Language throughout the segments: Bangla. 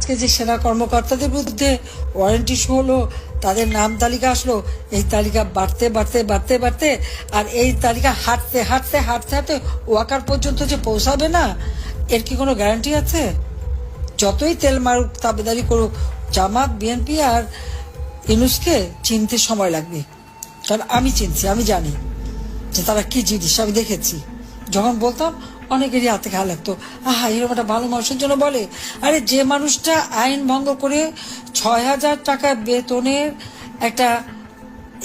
আজকে যে সেনা কর্মকর্তাদের বিরুদ্ধে ওয়ারেন্ট ইস্যু হলো, তাদের নাম তালিকা আসলো, এই তালিকা বাড়তে বাড়তে বাড়তে বাড়তে আর এই তালিকা হাঁটতে হাঁটতে হাঁটতে হাঁটতে ওয়াকার পর্যন্ত যে পৌঁছাবে না, এর কি কোনো গ্যারান্টি আছে? যতই তেল মারুক তাবেদারি করুক, জামাত বিএনপি আর ইউনূসকে চিনতে সময় লাগবে। কারণ আমি চিনছি, আমি জানি যে তারা কি জিনিস, আমি দেখেছি। যখন বলতাম অনেকেরই হাতে খাওয়া লাগতো, আহা এরকম একটা ভালো মানুষের জন্য বলে। আরে যে মানুষটা আইন ভঙ্গ করে ৬,০০০ টাকা বেতনের একটা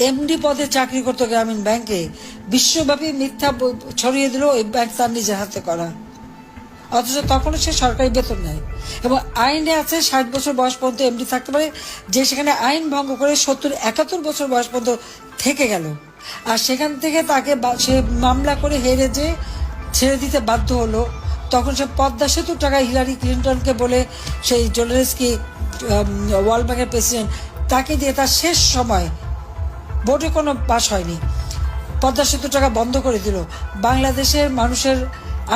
এমডি পদে চাকরি করতো গ্রামীণ ব্যাংকে, বিশ্বব্যাপী মিথ্যা ছড়িয়ে দিল ওই ব্যাংক তার নিজের হাতে করা, অথচ তখনও সে সরকারি বেতন নেয়। এবং আইনে আছে ৬০ বছর বয়স পর্যন্ত এমডি থাকতে পারে, যে সেখানে আইন ভঙ্গ করে ৭০-৭১ বছর বয়স পর্যন্ত থেকে গেল। আর সেখান থেকে তাকে সে মামলা করে হেরে যে ছেড়ে দিতে বাধ্য হলো, তখন সে পদ্মা সেতুর টাকা হিলারি ক্লিন্টনকে বলে, সেই জোলেনস্কি ওয়ার্ল্ড ব্যাংকের প্রেসিডেন্ট, তাকে দিয়ে তার শেষ সময় ভোটে কোনো পাস হয়নি, পদ্মা সেতুর টাকা বন্ধ করে দিল। বাংলাদেশের মানুষের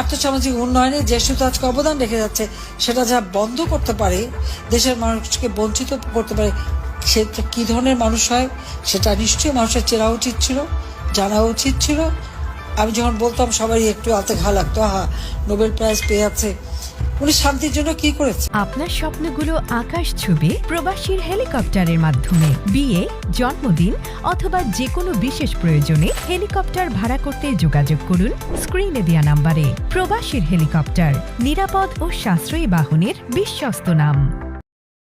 আর্থসামাজিক উন্নয়নে যে শুধু আজকে অবদান রেখে যাচ্ছে, সেটা যা বন্ধ করতে পারে, দেশের মানুষকে বঞ্চিত করতে পারে, সে কী ধরনের মানুষ হয় সেটা নিশ্চয়ই মানুষের চেনা উচিত ছিল, জানা উচিত ছিল। আমি যখন বলতাম সবারই একটু হাতে ঘা লাগতো, আহা নোবেল প্রাইজ পেয়ে যাচ্ছে, উনি শান্তির জন্য কি করেছে। আপনার স্বপ্নগুলো আকাশ ছুবে প্রবাসীর হেলিকপ্টারের মাধ্যমে। বিয়ে, জন্মদিন অথবা যে কোনো বিশেষ প্রয়োজনে হেলিকপ্টার ভাড়া করতে যোগাযোগ করুন স্ক্রিনে দেয়া নাম্বারে। প্রবাসীর হেলিকপ্টার, নিরাপদ ও সাশ্রয়ী বাহনের বিশ্বস্ত নাম।